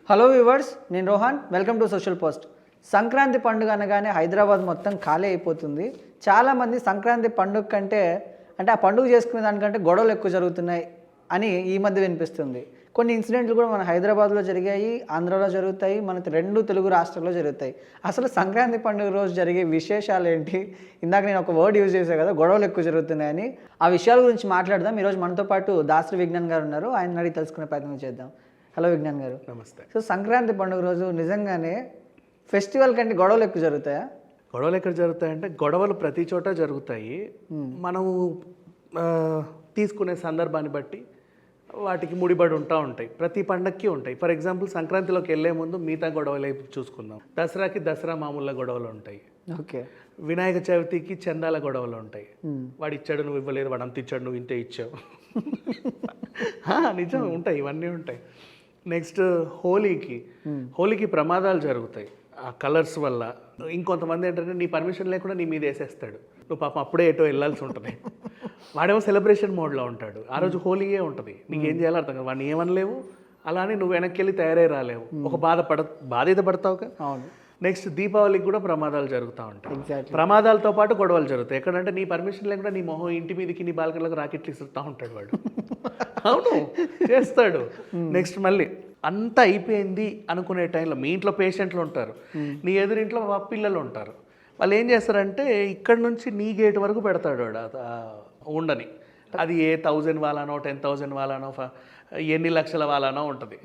Hello viewers, నేను Rohan. Welcome to social post. Sankranti పండుగ అనగానే హైదరాబాద్ మొత్తం ఖాళీ అయిపోతుంది. చాలామంది సంక్రాంతి పండుగ కంటే ఆ పండుగ చేసుకునే దానికంటే గొడవలు ఎక్కువ జరుగుతున్నాయి అని ఈ మధ్య వినిపిస్తుంది. కొన్ని ఇన్సిడెంట్లు కూడా మన హైదరాబాద్లో జరిగాయి, ఆంధ్రాలో జరుగుతాయి, మన రెండు తెలుగు రాష్ట్రాల్లో జరుగుతాయి. అసలు సంక్రాంతి పండుగ రోజు జరిగే విశేషాలు ఏంటి? ఇందాక నేను ఒక వర్డ్ యూజ్ చేశాను కదా, గొడవలు ఎక్కువ జరుగుతున్నాయని. ఆ విషయాల గురించి మాట్లాడదాం. ఈరోజు మనతో పాటు దాసరి విజ్ఞాన్ గారు ఉన్నారు. ఆయన అడిగి తెలుసుకునే ప్రయత్నం చేద్దాం. హలో విజ్ఞాన్ గారు. నమస్తే. సో సంక్రాంతి పండుగ రోజు నిజంగానే ఫెస్టివల్ కంటే గొడవలు ఎక్కువ జరుగుతాయా? గొడవలు ఎక్కడ జరుగుతాయంటే గొడవలు ప్రతి చోట జరుగుతాయి. మనము తీసుకునే సందర్భాన్ని బట్టి వాటికి ముడిపడి ఉంటాయి. ప్రతి పండక్కి ఉంటాయి. ఫర్ ఎగ్జాంపుల్ సంక్రాంతిలోకి వెళ్ళే ముందు మిగతా గొడవలు చూసుకుందాం. దసరాకి దసరా మామూలుగా గొడవలు ఉంటాయి. ఓకే. వినాయక చవితికి చందాల గొడవలు ఉంటాయి. వాడు ఇచ్చాడు, నువ్వు ఇవ్వలేదు, వాడు అంత ఇచ్చాడు, నువ్వు ఇంతే ఇచ్చావు. నిజం ఉంటాయి, ఇవన్నీ ఉంటాయి. నెక్స్ట్ హోలీకి ప్రమాదాలు జరుగుతాయి ఆ కలర్స్ వల్ల. ఇంకొంతమంది ఏంటంటే నీ పర్మిషన్ లేకుండా నీ మీద వేసేస్తాడు. నువ్వు పాపం అప్పుడే ఎటో వెళ్ళాల్సి ఉంటుంది. వాడేమో సెలబ్రేషన్ మోడ్లో ఉంటాడు. ఆ రోజు హోలీయే ఉంటుంది. నీకేం చేయాలో అర్థం కాదు. వాడిని ఏమనలేవు, అలానే నువ్వు వెనక్కి వెళ్ళి తయారై రాలేవు. ఒక బాధ్యత పడతావుగా. అవును. నెక్స్ట్ దీపావళికి కూడా ప్రమాదాలు జరుగుతూ ఉంటాయి. ఎగ్జాక్ట్లీ. ప్రమాదాలతో పాటు గొడవలు జరుగుతాయి. ఎక్కడంటే నీ పర్మిషన్ లేకుండా నీ మొహం ఇంటి మీదకి నీ బాల్కనీలకు రాకెట్లు ఇస్తూ ఉంటాడు వాడు. అవును, చేస్తాడు. నెక్స్ట్ మళ్ళీ అంతా అయిపోయింది అనుకునే టైంలో మీ ఇంట్లో పేషెంట్లు ఉంటారు, నీ ఎదురింట్లో పిల్లలు ఉంటారు. వాళ్ళు ఏం చేస్తారంటే ఇక్కడ నుంచి నీ గేట్ వరకు పెడతాడు వాడు ఉండని. అది ఏ 1000 వాలానో 10,000 వాలానో ఎన్ని లక్షల వాలానో ఉంటుంది.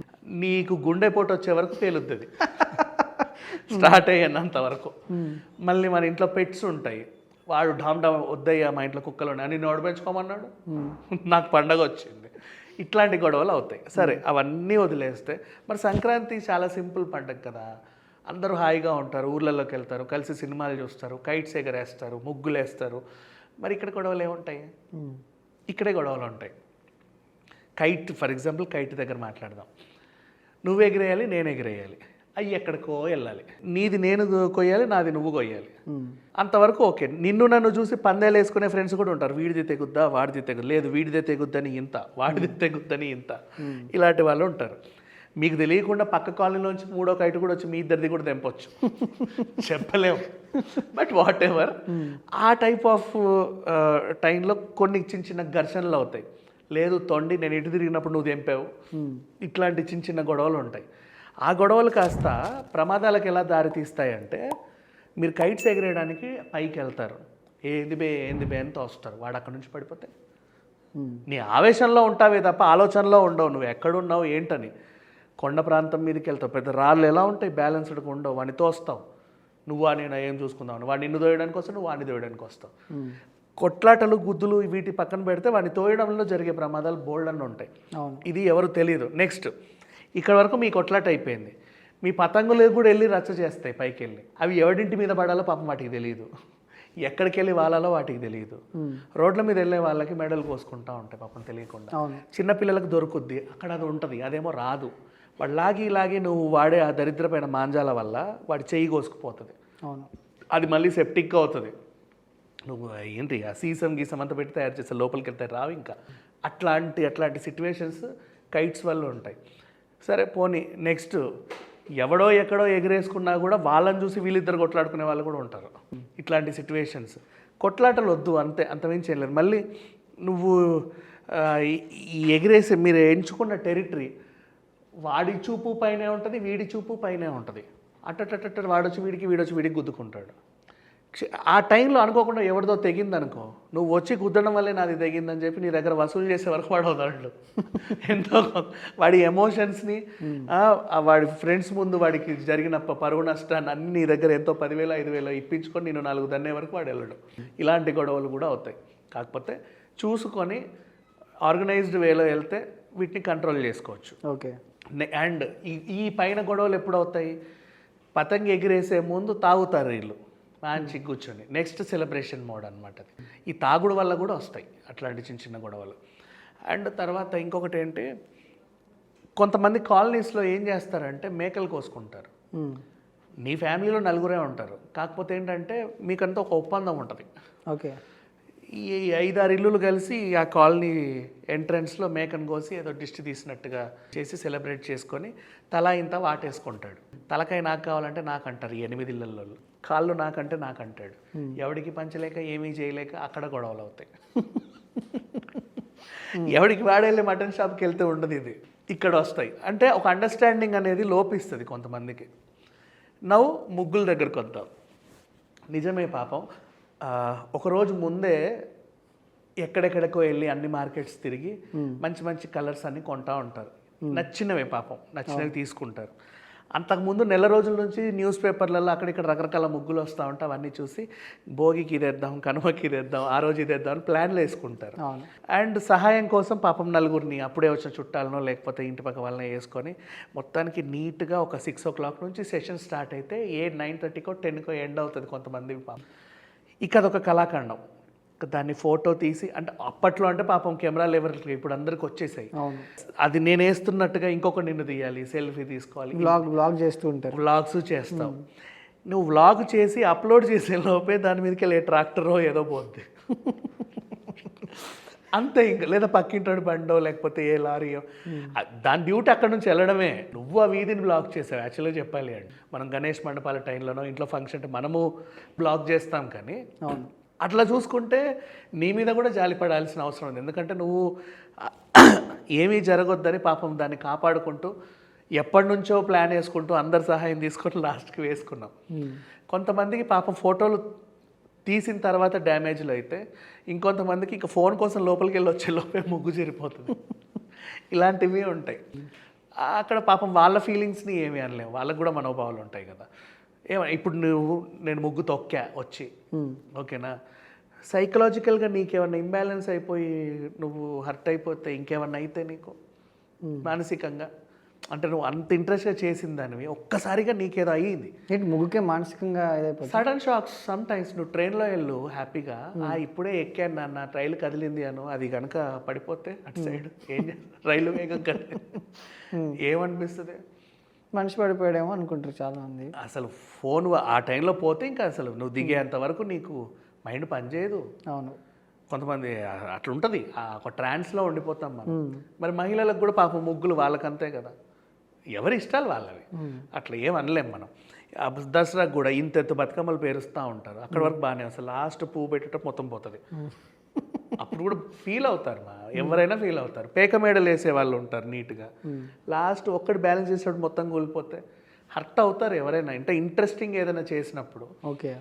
నీకు గుండెపోటు వచ్చే వరకు పేలుద్ది స్టార్ట్ అయ్యేంత వరకు. మళ్ళీ మన ఇంట్లో పెట్స్ ఉంటాయి. వాడు డామ్ వద్దయ్యా, మా ఇంట్లో కుక్కలు ఉన్నాయి అని నోడు పెంచుకోమన్నాడు, నాకు పండగ వచ్చింది. ఇట్లాంటి గొడవలు అవుతాయి. సరే, అవన్నీ వదిలేస్తే మరి సంక్రాంతి చాలా సింపుల్ పండగ కదా. అందరూ హాయిగా ఉంటారు, ఊర్లలోకి వెళ్తారు, కలిసి సినిమాలు చూస్తారు, కైట్స్ ఎగరేస్తారు, ముగ్గులు వేస్తారు. మరి ఇక్కడ గొడవలు ఏముంటాయి? ఇక్కడే గొడవలు ఉంటాయి. ఫర్ ఎగ్జాంపుల్ కైట్ దగ్గర మాట్లాడదాం. నువ్వు ఎగిరేయాలి, నేను ఎగిరేయాలి. అవి ఎక్కడికో వెళ్ళాలి. నీది నేను కొయ్యాలి, నాది నువ్వు కొయ్యాలి. అంతవరకు ఓకే. నిన్ను నన్ను చూసి పందేలు వేసుకునే ఫ్రెండ్స్ కూడా ఉంటారు. వీడిది తెగుద్దా, వాడిది తెగుద్దు, లేదు వీడిదే తెగుద్దని ఇంత, వాడిది తెగుద్దని ఇంత, ఇలాంటి వాళ్ళు ఉంటారు. మీకు తెలియకుండా పక్క కాలనీలోంచి 3వ కైట్ కూడా వచ్చి మీ ఇద్దరిది కూడా తెంపొచ్చు, చెప్పలేము. బట్ వాట్ ఎవర్, ఆ టైప్ ఆఫ్ టైంలో కొన్ని చిన్న ఘర్షణలు అవుతాయి. లేదు తొండి, నేను ఇటు తిరిగినప్పుడు నువ్వు తెంపావు, ఇట్లాంటి చిన్న గొడవలు ఉంటాయి. ఆ గొడవలు కాస్త ప్రమాదాలకు ఎలా దారితీస్తాయంటే, మీరు కైట్స్ ఎగరేయడానికి పైకి వెళ్తారు, ఏంది బే అని తోస్తారు. వాడు అక్కడ నుంచి పడిపోతే నీ ఆవేశంలో ఉంటావే తప్ప ఆలోచనలో ఉండవు. నువ్వు ఎక్కడున్నావు ఏంటని. కొండ ప్రాంతం మీదకి వెళ్తావు, పెద్ద రాళ్ళు ఎలా ఉంటాయి, బ్యాలెన్స్డ్గా ఉండవు, వాడిని తోస్తావు. నువ్వు నేను ఏం చూసుకుందావు, వాడిని నిన్ను తోయడానికి వస్తావు, నువ్వు వాడిని తోయడానికి వస్తావు. కొట్లాటలు, గుద్దులు వీటి పక్కన పెడితే వాడిని తోయడంలో జరిగే ప్రమాదాలు బోల్డ్ అని ఉంటాయి. ఇది ఎవరు తెలియదు. నెక్స్ట్, ఇక్కడ వరకు మీ కొట్లాట అయిపోయింది. మీ పతంగులు కూడా వెళ్ళి రచ్చ చేస్తాయి పైకి వెళ్ళి. అవి ఎవడింటి మీద పడాలో పాపం వాటికి తెలియదు, ఎక్కడికి వెళ్ళి వాలాలో వాటికి తెలియదు. రోడ్ల మీద వెళ్ళే వాళ్ళకి మెడలు కోసుకుంటూ ఉంటాయి పాపం తెలియకుండా. చిన్నపిల్లలకు దొరుకుద్ది, అక్కడ అది ఉంటుంది, అదేమో రాదు. వాడు లాగి నువ్వు వాడే ఆ దరిద్రమైన మాంజాల వల్ల వాడి చెయ్యి కోసుకుపోతుంది. అది మళ్ళీ సెప్టిక్గా అవుతుంది. నువ్వు ఏంటి ఆ గీసం అంతా పెట్టి తయారు చేస్తే లోపలికి వెళ్తే రావు. ఇంకా అట్లాంటి సిచ్యువేషన్స్ కైట్స్ వల్ల ఉంటాయి. సరే పోనీ, నెక్స్ట్ ఎవడో ఎక్కడో ఎగిరేసుకున్నా కూడా వాళ్ళని చూసి వీళ్ళిద్దరు కొట్లాడుకునే వాళ్ళు కూడా ఉంటారు. ఇట్లాంటి సిచ్యువేషన్స్, కొట్లాటలు వద్దు, అంతమించి చేయలేదు. మళ్ళీ నువ్వు ఈ ఎగిరేసి మీరు ఎంచుకున్న టెరిటరీ వాడి చూపు పైనే ఉంటుంది, వీడి చూపు పైనే ఉంటుంది. అట్ట వాడొచ్చి వీడొచ్చి వీడికి గుద్దుకుంటాడు. ఆ టైంలో అనుకోకుండా ఎవరిదో తెగిందనుకో, నువ్వు వచ్చి గుద్దడం వల్లే నాది తెగిందని చెప్పి నీ దగ్గర వసూలు చేసే వరకు వాడు వదలడు. ఎంతో వాడి ఎమోషన్స్ని, వాడి ఫ్రెండ్స్ ముందు వాడికి జరిగిన పరువు నష్టాన్ని అన్ని నీ దగ్గర ఎంతో 10,000 5,000 ఇప్పించుకొని నేను 4 దన్నే వరకు వాడు వెళ్ళడు. ఇలాంటి గొడవలు కూడా అవుతాయి. కాకపోతే చూసుకొని ఆర్గనైజ్డ్ వేలో వెళ్తే వీటిని కంట్రోల్ చేసుకోవచ్చు. ఓకే. అండ్ ఈ పైన గొడవలు ఎప్పుడు అవుతాయి? పతంగి ఎగిరేసే ముందు తాగుతారు వీళ్ళు మంచి కూర్చొని. నెక్స్ట్ సెలబ్రేషన్ మోడ్ అనమాట అది. ఈ తాగుడు వల్ల కూడా వస్తాయి అట్లాంటి చిన్న గొడవలు. అండ్ తర్వాత ఇంకొకటి ఏంటి, కొంతమంది కాలనీస్లో ఏం చేస్తారంటే మేకలు కోసుకుంటారు. నీ ఫ్యామిలీలో 4 ఉంటారు, కాకపోతే ఏంటంటే మీకంతా ఒక ఒప్పందం ఉంటుంది. ఓకే. ఈ 5-6 ఇల్లులు కలిసి ఆ కాలనీ ఎంట్రన్స్లో మేకను కోసి ఏదో దిష్టి తీసినట్టుగా చేసి సెలబ్రేట్ చేసుకొని తలా ఇంత వాటేసుకుంటాడు. తలకాయ నాకు కావాలంటే నాకు అంటారు ఈ 8 ఇళ్ళల్లో, కాళ్ళు నాకంటే నాకు అంటాడు. ఎవడికి పంచలేక ఏమీ చేయలేక అక్కడ గొడవలు అవుతాయి. ఎవడికి వాడేళ్ళే మటన్ షాప్కి వెళ్తే ఉండదు, ఇది ఇక్కడ వస్తాయి. అంటే ఒక అండర్స్టాండింగ్ అనేది లోపిస్తుంది కొంతమందికి. నవ్వు ముగ్గుల దగ్గరకు వద్దాం. నిజమే పాపం, ఒకరోజు ముందే ఎక్కడెక్కడికో వెళ్ళి అన్ని మార్కెట్స్ తిరిగి మంచి మంచి కలర్స్ అన్ని కొంటా ఉంటారు. నచ్చినవే పాపం, నచ్చినవి తీసుకుంటారు. అంతకుముందు నెల రోజుల నుంచి న్యూస్ పేపర్లలో అక్కడిక్కడ రకరకాల ముగ్గులు వస్తూ ఉంటాయి. అవన్నీ చూసి భోగికి ఇదేద్దాం, కనుమకి ఇదేద్దాం, ఆ రోజు ఇదేద్దాం అని ప్లాన్లు వేసుకుంటారు. అండ్ సహాయం కోసం పాపం నలుగురిని అప్పుడే వచ్చిన చుట్టాలనో లేకపోతే ఇంటి పక్క వాళ్ళని వేసుకొని మొత్తానికి నీట్గా ఒక 6 o'clock నుంచి సెషన్ స్టార్ట్ అయితే 9:30కో 10కో ఎండ్ అవుతుంది కొంతమంది పాపం. ఇక అదొక కళాఖండం. దాన్ని ఫోటో తీసి, అంటే అప్పట్లో అంటే పాపం కెమెరాలు ఎవరికి, ఇప్పుడు అందరికి వచ్చేసాయి. అది నేను వేస్తున్నట్టుగా ఇంకొక నిన్ను తీయాలి, సెల్ఫీ తీసుకోవాలి, వ్లాగ్ చేస్తూ ఉంటారు, వ్లాగ్స్ చేస్తావు. నువ్వు వ్లాగ్ చేసి అప్లోడ్ చేసే లోపే దాని మీదకి వెళ్ళే ట్రాక్టరో ఏదో పోద్ది అంతే. ఇంకా లేదా పక్కింటోడి బండో లేకపోతే ఏ లారీయో, దాని డ్యూటీ అక్కడ నుంచి వెళ్ళడమే. నువ్వు ఆ వీధిని బ్లాక్ చేసావు. యాక్చువల్గా చెప్పాలి అంటే మనం గణేష్ మండపాల టైంలోనో ఇంట్లో ఫంక్షన్ అంటే మనము బ్లాక్ చేస్తాం, కానీ అట్లా చూసుకుంటే నీ మీద కూడా జాలిపడాల్సిన అవసరం ఉంది. ఎందుకంటే నువ్వు ఏమీ జరగొద్దని పాపం దాన్ని కాపాడుకుంటూ ఎప్పటి నుంచో ప్లాన్ వేసుకుంటూ అందరి సహాయం తీసుకొని లాస్ట్కి వేసుకున్నాం. కొంతమందికి పాపం ఫోటోలు తీసిన తర్వాత డ్యామేజ్లు అయితే, ఇంకొంతమందికి ఇక ఫోన్ కోసం లోపలికి వెళ్ళి వచ్చే లోపే ముగ్గు చేరిపోతుంది. ఇలాంటివి ఉంటాయి. అక్కడ పాపం వాళ్ళ ఫీలింగ్స్ని ఏమీ అనలేము, వాళ్ళకు కూడా మనోభావాలు ఉంటాయి కదా. ఇప్పుడు నేను ముగ్గు తొక్కా వచ్చి, ఓకేనా, సైకలాజికల్గా నీకేమన్నా ఇంబ్యాలెన్స్ అయిపోయి నువ్వు హర్ట్ అయిపోతే, ఇంకేమన్నా అయితే నీకు మానసికంగా, అంటే నువ్వు అంత ఇంట్రెస్ట్గా చేసిన దానివి ఒక్కసారిగా నీకేదో అయ్యింది, ముగ్గుకే మానసికంగా సడన్ షాక్స్. సమ్ టైమ్స్ నువ్వు ట్రైన్లో వెళ్ళు హ్యాపీగా, ఇప్పుడే ఎక్కాను నాన్న, రైలు కదిలింది అను, అది కనుక పడిపోతే అటు సైడ్ ఏం చేస్తా, రైలు వేగం కదిలి ఏమనిపిస్తుంది, మనిషి పడిపోయాడేమో అనుకుంటారు చాలామంది. అసలు ఫోన్ ఆ టైంలో పోతే ఇంకా అసలు నువ్వు దిగేంత వరకు నీకు మైండ్ పనిచేయదు. అవును, కొంతమంది అట్లా ఉంటుంది, ఒక ట్రాన్స్లో ఉండిపోతాం మనం. మరి మహిళలకు కూడా పాపం ముగ్గులు వాళ్ళకంతే కదా, ఎవరి ఇష్టాలు వాళ్ళవి, అట్లా ఏం అనలేం మనం. దసరాకు కూడా ఇంత బతుకమ్మలు పేరుస్తూ ఉంటారు, అక్కడి వరకు బాగానే, అసలు లాస్ట్ పువ్వు పెట్టేటప్పుడు మొత్తం పోతుంది. అప్పుడు కూడా ఫీల్ అవుతారు, ఎవరైనా ఫీల్ అవుతారు. పేక మేడలు వేసే వాళ్ళు ఉంటారు నీట్గా, లాస్ట్ ఒక్కటి బ్యాలెన్స్ చేసేటప్పుడు మొత్తం కూలిపోతే హర్ట్ అవుతారు ఎవరైనా. అంటే ఇంట్రెస్టింగ్ ఏదైనా చేసినప్పుడు. ఓకే,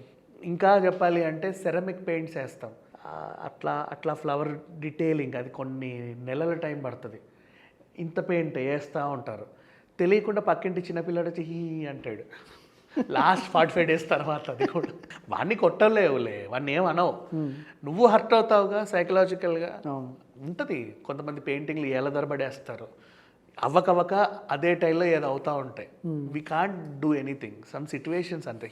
ఇంకా చెప్పాలి అంటే సెరమిక్ పెయింట్స్ వేస్తాం, అట్లా ఫ్లవర్ డీటెయిలింగ్, అది కొన్ని నెలల టైం పడుతుంది. ఇంత పెయింట్ వేస్తూ ఉంటారు, తెలియకుండా పక్కింటి చిన్నపిల్లడు వచ్చి హీ అంటాడు. లాస్ట్ 45 days తర్వాత అది కూడా వాడిని కొట్టలేవులే, వాడిని ఏమనవు, నువ్వు హర్ట్ అవుతావుగా సైకలాజికల్గా ఉంటుంది. కొంతమంది పెయింటింగ్లు ఏళ్ళ ధరబడేస్తారు, అవ్వకవ్వక అదే టైంలో ఏదో అవుతూ ఉంటాయి. We can't do anything, some situations అంతే.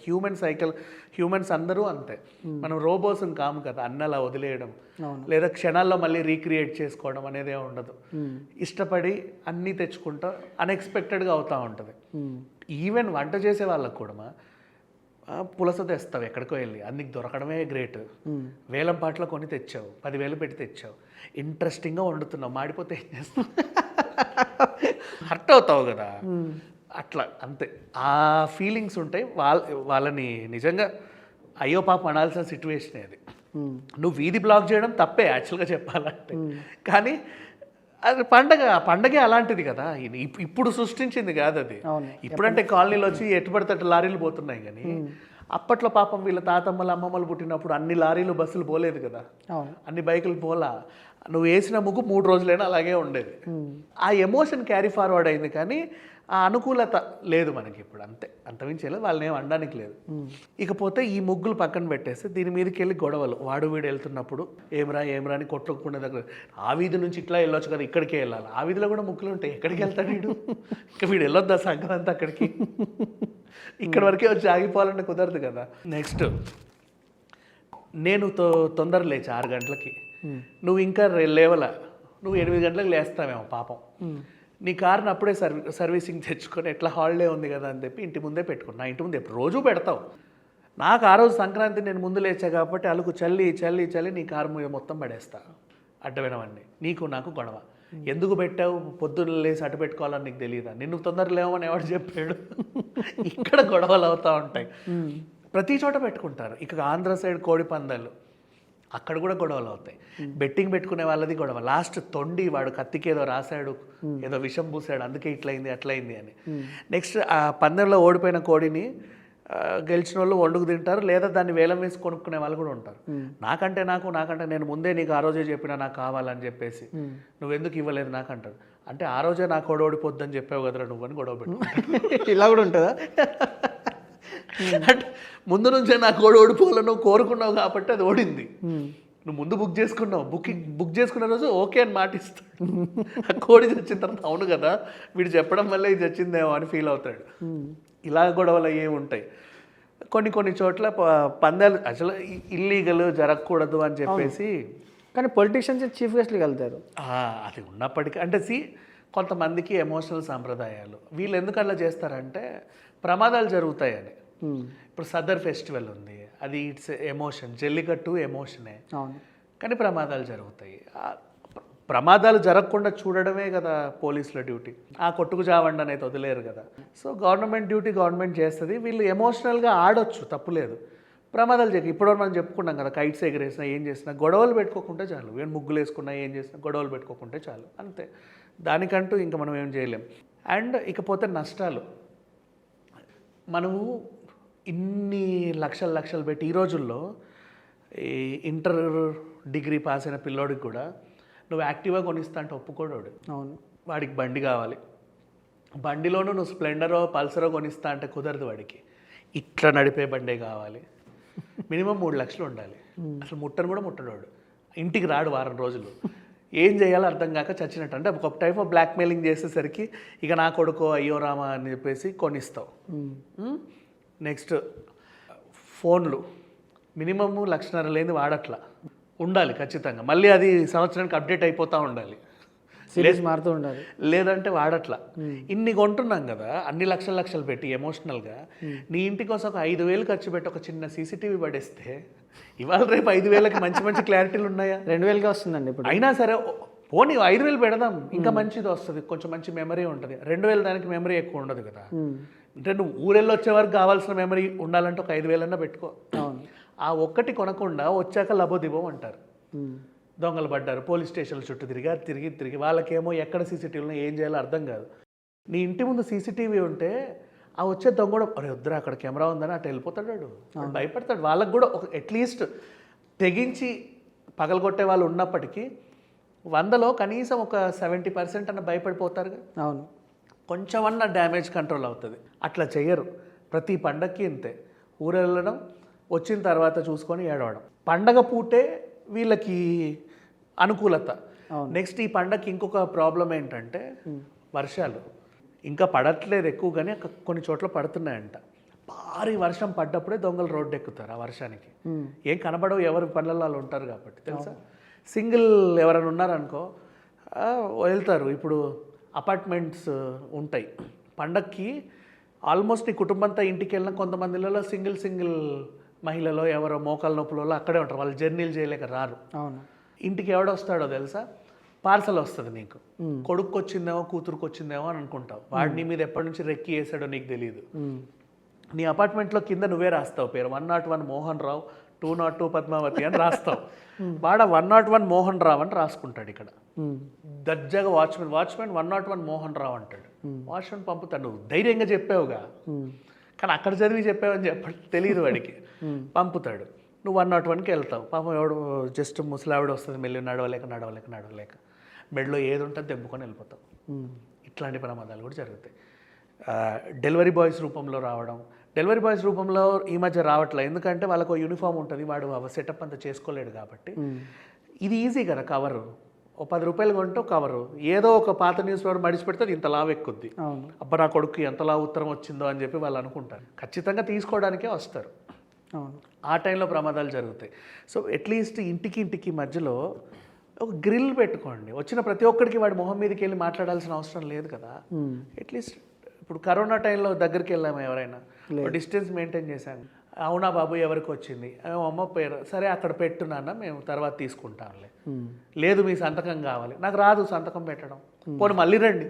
హ్యూమన్స్ అందరూ అంతే, మనం రోబోస్ని కాము కదా అన్నలా వదిలేయడం లేదా క్షణాల్లో మళ్ళీ రీక్రియేట్ చేసుకోవడం అనేది ఉండదు. ఇష్టపడి అన్నీ తెచ్చుకుంటా అన్ఎక్స్పెక్టెడ్గా అవుతూ ఉంటుంది. ఈవెన్ వంట చేసే వాళ్ళకు కూడా పులస తెస్తావు ఎక్కడికో వెళ్ళి, అందుకు దొరకడమే గ్రేట్. వేలం పాటలో కొని తెచ్చావు, 10,000 పెట్టి తెచ్చావు, ఇంట్రెస్టింగ్గా వండుతున్నావు, మాడిపోతే ఏం చేస్తావు, హర్ట్ అవుతావు కదా. అట్లా అంతే, ఆ ఫీలింగ్స్ ఉంటాయి. వాళ్ళని నిజంగా అయ్యో పాపం అనాల్సిన సిచ్యువేషన్ అది. నువ్వు వీధి బ్లాక్ చేయడం తప్పే యాక్చువల్గా చెప్పాలంటే, కానీ అది పండగే అలాంటిది కదా, ఇప్పుడు సృష్టించింది కాదు అది. ఇప్పుడంటే కాలనీలో వచ్చి ఎటు పడితే అటు లారీలు పోతున్నాయి, కానీ అప్పట్లో పాపం వీళ్ళ తాతమ్మలు అమ్మమ్మలు పుట్టినప్పుడు అన్ని లారీలు బస్సులు పోలేదు కదా, అన్ని బైకులు పోలా. నువ్వు వేసిన ముగ్గు 3 రోజులైనా అలాగే ఉండేది. ఆ ఎమోషన్ క్యారీ ఫార్వర్డ్ అయింది, కానీ ఆ అనుకూలత లేదు మనకి ఇప్పుడు, అంతే, అంతమించి లేదు, వాళ్ళని ఏం అనడానికి లేదు. ఇకపోతే ఈ ముగ్గులు పక్కన పెట్టేసి దీని మీదకి వెళ్ళి గొడవలు, వాడు వీడు వెళ్తున్నప్పుడు ఏమరా అని కొట్టుకునే దగ్గర, ఆ వీధి నుంచి ఇట్లా వెళ్ళొచ్చు కదా, ఇక్కడికే వెళ్ళాలి, ఆ వీధిలో కూడా ముగ్గులు ఉంటాయి, ఎక్కడికి వెళ్తాడు వీడు, ఇంకా వీడు వెళ్ళొద్దా సంక్రాంతి అక్కడికి, ఇక్కడ వరకే వచ్చి ఆగిపోవాలంటే కుదరదు కదా. నెక్స్ట్, నేను తొందర లేచి 6 గంటలకి, నువ్వు ఇంకా లేవలా, నువ్వు 8 గంటలకు లేస్తావేమో పాపం. నీ కార్ని అప్పుడే సర్వీసింగ్ తెచ్చుకొని ఎట్లా హాలిడే ఉంది కదా అని చెప్పి ఇంటి ముందే పెట్టుకున్నా. ఇంటి ముందే రోజు పెడతావు, నాకు ఆ రోజు సంక్రాంతి నేను ముందు లేచా కాబట్టి అలుకు చల్లి చల్లి చల్లి నీ కారు మీద మొత్తం పడేస్తా అడ్డమైనవన్నీ, నీకు నాకు గొడవ. ఎందుకు పెట్టావు, పొద్దున్న లేసి అటు పెట్టుకోవాలని నీకు తెలియదా, నిన్ను తొందర లేవని ఎవడు చెప్పాడు. ఇక్కడ గొడవలు అవుతూ ఉంటాయి, ప్రతి చోట పెట్టుకుంటారు. ఇక ఆంధ్ర సైడ్ కోడి పందాలు, అక్కడ కూడా గొడవలు అవుతాయి. బెట్టింగ్ పెట్టుకునే వాళ్ళది గొడవ. లాస్ట్ తొండి వాడు కత్తికి ఏదో రాశాడు, ఏదో విషం పూసాడు, అందుకే ఇట్లయింది అట్లయింది అని. నెక్స్ట్ ఆ పందెంలో ఓడిపోయిన కోడిని గెలిచిన వాళ్ళు వండుకు తింటారు, లేదా దాన్ని వేలం వేసి కొనుక్కునే వాళ్ళు కూడా ఉంటారు. నాకంటే నేను ముందే నీకు ఆ రోజే చెప్పినా నాకు కావాలని చెప్పేసి నువ్వెందుకు ఇవ్వలేదు నాకంటారు. అంటే ఆ రోజే నాకు కోడి ఓడిపోద్దని చెప్పావు కదరా నువ్వని గొడవ పెట్టు. ఇలా కూడా ఉంటుందా? అంటే ముందు నుంచే నాకు కోడి ఓడిపోవాలని నువ్వు కోరుకున్నావు కాబట్టి అది ఓడింది. నువ్వు ముందు బుక్ చేసుకున్నావు, బుక్ చేసుకున్న రోజు ఓకే అని మాట ఇస్తాడు. ఆ కోడి చచ్చిన తర్వాత అవును కదా వీడు చెప్పడం వల్ల ఇది చచ్చిందేమో అని ఫీల్ అవుతాడు. ఇలా గొడవలు అయ్యే ఉంటాయి. కొన్ని చోట్ల పందాలు అసలు ఇల్లీగల్ జరగకూడదు అని చెప్పేసి, కానీ పొలిటీషియన్స్ చీఫ్ గెస్ట్కి వెళ్తారు. అది ఉన్నప్పటికీ అంటే కొంతమందికి ఎమోషనల్ సాంప్రదాయాలు, వీళ్ళు ఎందుకు అలా చేస్తారంటే ప్రమాదాలు జరుగుతాయని. ఇప్పుడు సదర్ ఫెస్టివల్ ఉంది, అది ఇట్స్ ఎమోషన్, జల్లికట్టు ఎమోషనే, కానీ ప్రమాదాలు జరుగుతాయి. ప్రమాదాలు జరగకుండా చూడడమే కదా పోలీసుల డ్యూటీ. ఆ కొట్టుకు చావండి అనేది వదిలేరు కదా. సో గవర్నమెంట్ డ్యూటీ గవర్నమెంట్ చేస్తుంది. వీళ్ళు ఎమోషనల్గా ఆడొచ్చు, తప్పులేదు. ప్రమాదాలు జరిగి ఇప్పుడు మనం చెప్పుకున్నాం కదా, కైట్స్ ఎగరేసినా ఏం చేసినా గొడవలు పెట్టుకోకుంటే చాలు. ఏం ముగ్గులు వేసుకున్నా ఏం చేసినా గొడవలు పెట్టుకోకుంటే చాలు, అంతే. దానికంటూ ఇంకా మనం ఏం చేయలేం. అండ్ ఇకపోతే నష్టాలు, మనము ఇన్ని లక్షలు పెట్టి ఈ రోజుల్లో ఈ ఇంటర్ డిగ్రీ పాస్ అయిన పిల్లోడికి కూడా నువ్వు యాక్టివ్గా కొనిస్తా అంటే ఒప్పుకోడు. అవును, వాడికి బండి కావాలి, బండిలోనూ నువ్వు స్ప్లెండరో పల్సరో కొనిస్తా అంటే కుదరదు. వాడికి ఇట్లా నడిపే బండే కావాలి, మినిమం 3 లక్షలు ఉండాలి. అసలు ముట్టను కూడా ముట్టడాడు, ఇంటికి రాడు వారం రోజులు. ఏం చేయాలో అర్థం కాక చచ్చినట్టు. అంటే ఒక టైప్ ఆఫ్ బ్లాక్మెయిలింగ్ చేసేసరికి ఇక నా కొడుకో అయ్యో రామా అని చెప్పేసి కొనిస్తావు. నెక్స్ట్ ఫోన్లు మినిమమ్ 1.5 లక్షలు లేని వాడట్లా ఉండాలి ఖచ్చితంగా. మళ్ళీ అది సంవత్సరానికి అప్డేట్ అయిపోతూ ఉండాలి, సిరీస్ మారుతూ ఉండాలి, లేదంటే వాడట్లా. ఇన్ని కొంటున్నాం కదా, అన్ని లక్షలు పెట్టి ఎమోషనల్గా. నీ ఇంటి కోసం ఒక 5,000 ఖర్చు పెట్టి ఒక చిన్న సీసీటీవీ పడేస్తే ఇవాళ రేపు 5,000కి మంచి క్లారిటీలు ఉన్నాయా? 2,000గా వస్తుందండి ఇప్పుడు. అయినా సరే పోనీ 5,000 పెడదాం, ఇంకా మంచిది వస్తుంది, కొంచెం మంచి మెమరీ ఉంటుంది. 2,000 దానికి మెమరీ ఎక్కువ ఉండదు కదా. అంటే నువ్వు ఊరెళ్ళి వచ్చే వరకు కావాల్సిన మెమరీ ఉండాలంటే ఒక 5,000 అన్నా పెట్టుకో. ఆ ఒక్కటి కొనకుండా వచ్చాక లబోదిబోం అంటారు. దొంగలు పడ్డారు, పోలీస్ స్టేషన్ల చుట్టూ తిరిగి వాళ్ళకేమో ఎక్కడ సీసీటీవీలో ఏం చేయాలో అర్థం కాదు. నీ ఇంటి ముందు సీసీటీవీ ఉంటే ఆ వచ్చే దొంగ కూడా అరే వద్దురా అక్కడ కెమెరా ఉందని అటు వెళ్ళిపోతాడు, భయపడతాడు. వాళ్ళకు కూడా ఒక అట్లీస్ట్ తెగించి పగలగొట్టే వాళ్ళు ఉన్నప్పటికీ 100లో కనీసం ఒక 70% అన్న భయపడిపోతారు. అవును, కొంచెమన్నా డ్యామేజ్ కంట్రోల్ అవుతుంది. అట్లా చెయ్యరు. ప్రతి పండగకి ఇంతే, ఊరు వెళ్ళడం, వచ్చిన తర్వాత చూసుకొని ఏడవడం. పండగ పూటే వీళ్ళకి అనుకూలత. నెక్స్ట్ ఈ పండగకి ఇంకొక ప్రాబ్లం ఏంటంటే వర్షాలు ఇంకా పడట్లేదు ఎక్కువ, కానీ కొన్ని చోట్ల పడుతున్నాయంట. భారీ వర్షం పడ్డప్పుడే దొంగలు రోడ్డు ఎక్కుతారు. ఆ వర్షానికి ఏం కనబడవు, ఎవరి పనులలో ఉంటారు కాబట్టి తెలుసా. సింగిల్ ఎవరైనా ఉన్నారనుకో వెళ్తారు. ఇప్పుడు అపార్ట్మెంట్స్ ఉంటాయి, పండక్కి ఆల్మోస్ట్ ఈ కుటుంబంతో ఇంటికి వెళ్ళిన కొంతమందిలో సింగిల్ మహిళలో ఎవరో మోకాల నొప్పులలో అక్కడే ఉంటారు. వాళ్ళు జర్నీలు చేయలేక రారు. అవును, ఇంటికి ఎవడొస్తాడో తెలుసా, పార్సల్ వస్తుంది నీకు. కొడుకు వచ్చిందేమో కూతురుకు వచ్చిందేమో అని అనుకుంటావు. వాడు నీ మీద ఎప్పటి నుంచి రెక్కి వేసాడో నీకు తెలియదు. నీ అపార్ట్మెంట్లో కింద నువ్వే రాస్తావు పేరు, 101 మోహన్ రావు, 202 పద్మావతి అని రాస్తావు. వాడ 101 మోహన్ రావు అని రాసుకుంటాడు. ఇక్కడ దర్జాగా వాచ్మెన్ 101 మోహన్ రావు అంటాడు. వాచ్మెన్ పంపుతాడు. నువ్వు ధైర్యంగా చెప్పావుగా, కానీ అక్కడ చదివి చెప్పావని తెలియదు వాడికి. పంపుతాడు. నువ్వు 101కి వెళ్తావు. పాపం ఎవడు జస్ట్ ముసలావిడ వస్తుంది, మెల్లి నడవలేక బెడ్లో ఏది ఉంటుంది దెబ్బకొని వెళ్ళిపోతావు. ఇట్లాంటి ప్రమాదాలు కూడా జరుగుతాయి. డెలివరీ బాయ్స్ రూపంలో రావడం. డెలివరీ బాయ్స్ రూపంలో ఈ మధ్య రావట్లే, ఎందుకంటే వాళ్ళకు యూనిఫామ్ ఉంటుంది, వాడు సెటప్ అంతా చేసుకోలేడు కాబట్టి. ఇది ఈజీ కదా, కవరు ఓ 10 రూపాయలు కొంటే కవరు, ఏదో ఒక పాత న్యూస్ పేపర్ మడిచి పెడితే ఇంత లావు ఎక్కుద్ది. అబ్బా నా కొడుకు ఎంత లావు ఉత్తరం వచ్చిందో అని చెప్పి వాళ్ళు అనుకుంటారు. ఖచ్చితంగా తీసుకోవడానికే వస్తారు. ఆ టైంలో ప్రమాదాలు జరుగుతాయి. సో అట్లీస్ట్ ఇంటికి మధ్యలో ఒక గ్రిల్ పెట్టుకోండి. వచ్చిన ప్రతి ఒక్కరికి వాడి మొహం మీదకి వెళ్ళి మాట్లాడాల్సిన అవసరం లేదు కదా. అట్లీస్ట్ ఇప్పుడు కరోనా టైంలో దగ్గరికి వెళ్ళాము, ఎవరైనా డిస్టెన్స్ మెయింటైన్ చేశాము. అవునా బాబు ఎవరికి వచ్చింది అమ్మ పేరు సరే అక్కడ పెట్టున్నాన్న మేము తర్వాత తీసుకుంటాంలే. లేదు మీ సంతకం కావాలి, నాకు రాదు సంతకం పెట్టడం. పోనీ మళ్ళీ రండి,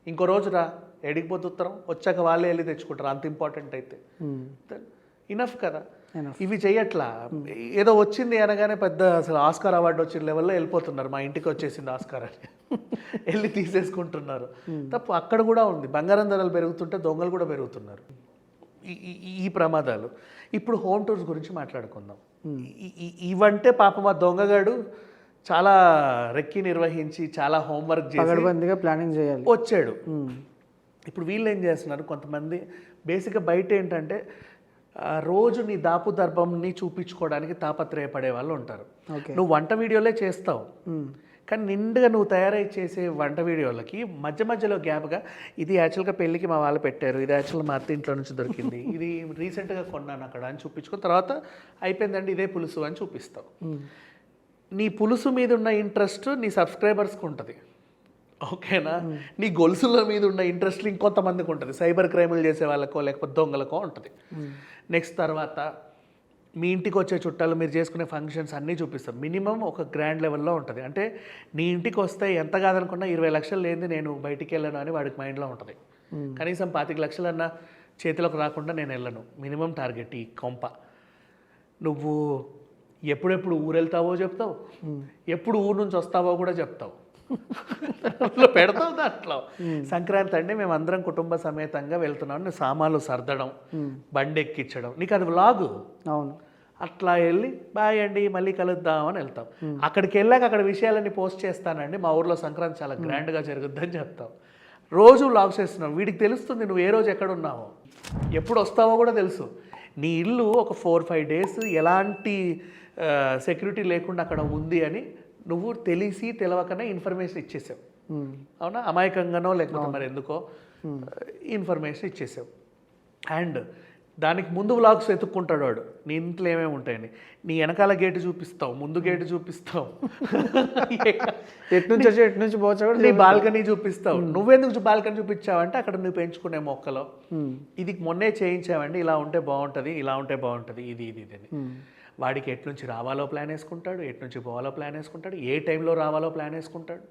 ఇంకో రోజు రా, ఎడిగిపోతే ఉత్తరం వచ్చాక వాళ్ళే వెళ్ళి తెచ్చుకుంటారు, అంత ఇంపార్టెంట్ అయితే. ఇనఫ్ కదా. ఇవి చెయ్యట్లా. ఏదో వచ్చింది అనగానే పెద్ద అసలు ఆస్కార్ అవార్డు వచ్చిన లెవెల్లో వెళ్ళిపోతున్నారు, మా ఇంటికి వచ్చేసింది ఆస్కార్ అని వెళ్ళి తీసేసుకుంటున్నారు. తప్పు అక్కడ కూడా ఉంది. బంగారం ధరలు పెరుగుతుంటే దొంగలు కూడా పెరుగుతున్నారు. ఈ ప్రమాదాలు. ఇప్పుడు హోమ్ టూర్స్ గురించి మాట్లాడుకుందాం. ఇవంటే పాపం ఆ దొంగగాడు చాలా రెక్కి నిర్వహించి చాలా హోంవర్క్ చేసి ప్లానింగ్ చేయాలి వచ్చాడు. ఇప్పుడు వీళ్ళు ఏం చేస్తున్నారు, కొంతమంది బేసిక్గా బయట ఏంటంటే రోజు నీ దాపు దర్భంని చూపించుకోవడానికి తాపత్రయపడే వాళ్ళు ఉంటారు. నువ్వు వంట వీడియోలే చేస్తావు, కానీ నిండుగా నువ్వు తయారై చేసే వంట వీడియోలకి మధ్య మధ్యలో గ్యాప్గా ఇది యాక్చువల్గా పెళ్ళికి మా వాళ్ళు పెట్టారు, ఇది యాక్చువల్గా మా అత్త ఇంట్లో నుంచి దొరికింది, ఇది రీసెంట్గా కొన్నాను అక్కడ అని చూపించుకుని తర్వాత అయిపోయిందండి ఇదే పులుసు అని చూపిస్తావు. నీ పులుసు మీద ఉన్న ఇంట్రెస్ట్ నీ సబ్స్క్రైబర్స్కి ఉంటుంది, ఓకేనా? నీ గొలుసుల మీద ఉన్న ఇంట్రెస్ట్ ఇంకొంతమందికి ఉంటుంది, సైబర్ క్రైములు చేసే వాళ్ళకో లేకపోతే దొంగలకో ఉంటుంది. నెక్స్ట్ తర్వాత మీ ఇంటికి వచ్చే చుట్టాలు, మీరు చేసుకునే ఫంక్షన్స్ అన్నీ చూపిస్తాం. మినిమం ఒక గ్రాండ్ లెవెల్లో ఉంటుంది. అంటే నీ ఇంటికి వస్తే ఎంత కాదనుకున్నా 20 లక్షలు లేనిది నేను బయటికి వెళ్ళను అని వాడికి మైండ్లో ఉంటుంది. కనీసం 25 లక్షలన్నా చేతిలోకి రాకుండా నేను వెళ్ళను, మినిమం టార్గెట్ ఈ కొంప. నువ్వు ఎప్పుడెప్పుడు ఊరు వెళ్తావో చెప్తావు, ఎప్పుడు ఊరు నుంచి వస్తావో కూడా చెప్తావు, అట్లా పెడతావు దాంట్లో. సంక్రాంతి అంటే మేము అందరం కుటుంబ సమేతంగా వెళ్తున్నాం, నువ్వు సామాన్లు సర్దడం, బండి ఎక్కించడం, నీకు అది వ్లాగు. అవును. అట్లా వెళ్ళి బాయ్ అండి మళ్ళీ కలుద్దాం అని వెళ్తాం. అక్కడికి వెళ్ళాక అక్కడ విషయాలన్నీ పోస్ట్ చేస్తానండి, మా ఊర్లో సంక్రాంతి చాలా గ్రాండ్గా జరుగుద్దని చెప్తాం. రోజు వ్లాగ్స్ చేస్తున్నావు, వీడికి తెలుస్తుంది నువ్వు ఏ రోజు ఎక్కడ ఉన్నావో, ఎప్పుడు వస్తావో కూడా తెలుసు. నీ ఇల్లు ఒక 4-5 డేస్ ఎలాంటి సెక్యూరిటీ లేకుండా అక్కడ ఉంది అని నువ్వు తెలిసి తెలవకనే ఇన్ఫర్మేషన్ ఇచ్చేసావు. అవునా? అమాయకంగానో లేకపోతే మరి ఎందుకో ఇన్ఫర్మేషన్ ఇచ్చేసావు. అండ్ దానికి ముందు వ్లాగ్స్ వెతుక్కుంటాడు వాడు, నీ ఇంట్లో ఏమేమి ఉంటాయని. నీ వెనకాల గేటు చూపిస్తావు, ముందు గేటు చూపిస్తావు, ఎటు నుంచి పోవచ్చా నీ బాల్కనీ చూపిస్తావు. నువ్వెందుకు బాల్కనీ చూపించావంటే అక్కడ నువ్వు పెంచుకునే మొక్కలో ఇది మొన్నే చేయించావండి, ఇలా ఉంటే బాగుంటుంది, ఇలా ఉంటే బాగుంటుంది, ఇది ఇది ఇది అని. వాడికి ఎట్నుంచి రావాలో ప్లాన్ వేసుకుంటాడు, ఎట్నుంచి పోవాలో ప్లాన్ వేసుకుంటాడు, ఏ టైంలో రావాలో ప్లాన్ వేసుకుంటాడు.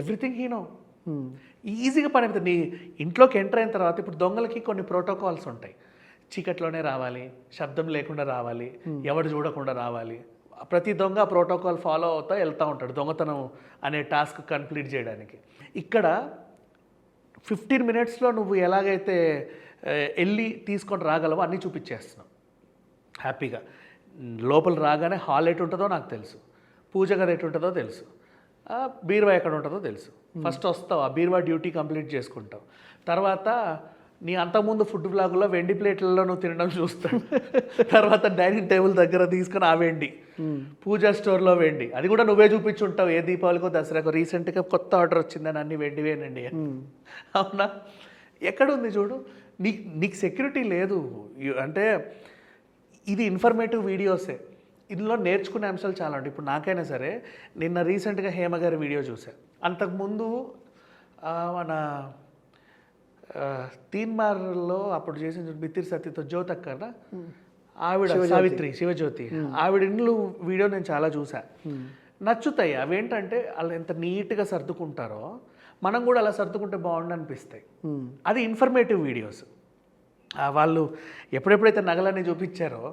Everything he no. ఈజీగా పని అవుతుంది. నీ ఇంట్లోకి ఎంటర్ అయిన తర్వాత ఇప్పుడు దొంగలకి కొన్ని ప్రోటోకాల్స్ ఉంటాయి. చీకట్లోనే రావాలి, శబ్దం లేకుండా రావాలి, ఎవడు చూడకుండా రావాలి. ప్రతి దొంగ ప్రోటోకాల్ ఫాలో అవుతా వెళ్తూ ఉంటాడు దొంగతనం అనే టాస్క్ కంప్లీట్ చేయడానికి. ఇక్కడ 15 మినిట్స్లో నువ్వు ఎలాగైతే వెళ్ళి తీసుకొని రాగలవో అన్నీ చూపించేస్తున్నావు హ్యాపీగా. లోపల రాగానే హాల్ ఎటు ఉంటుందో నాకు తెలుసు, పూజ గది ఎటు ఉంటుందో తెలుసు, బీరువా ఎక్కడ ఉంటుందో తెలుసు. ఫస్ట్ వస్తావు, ఆ బీరువా డ్యూటీ కంప్లీట్ చేసుకుంటావు. తర్వాత నీ అంతకుముందు ఫుడ్ బ్లాగులో వెండి ప్లేట్లలో నువ్వు తినడం చూస్తాడు. తర్వాత డైనింగ్ టేబుల్ దగ్గర తీసుకొని ఆ వెండి, పూజా స్టోర్లో వెండి, అది కూడా నువ్వే చూపించుంటావు. ఏ దీపావళికో దసరాకో రీసెంట్గా కొత్త ఆర్డర్ వచ్చిందని అన్ని వెండివేనండి. అవునా? ఎక్కడుంది చూడు. నీకు సెక్యూరిటీ లేదు. అంటే ఇది ఇన్ఫర్మేటివ్ వీడియోసే, ఇందులో నేర్చుకునే అంశాలు చాలా ఉంటాయి. ఇప్పుడు నాకైనా సరే నిన్న రీసెంట్గా హేమ గారి వీడియో చూశాను. అంతకుముందు మన తీన్మార్లో అప్పుడు చేసిన బిత్తిరి సత్యతో జ్యోతక్క కదా, ఆవిడ సావిత్రి శివజ్యోతి, ఆవిడ ఇండ్లు వీడియో నేను చాలా చూసా. నచ్చుతాయి. అవేంటంటే వాళ్ళు ఎంత నీట్గా సర్దుకుంటారో మనం కూడా అలా సర్దుకుంటే బాగుండు అనిపిస్తాయి. అది ఇన్ఫర్మేటివ్ వీడియోస్. వాళ్ళు ఎప్పుడెప్పుడైతే నగలన్నీ చూపించారో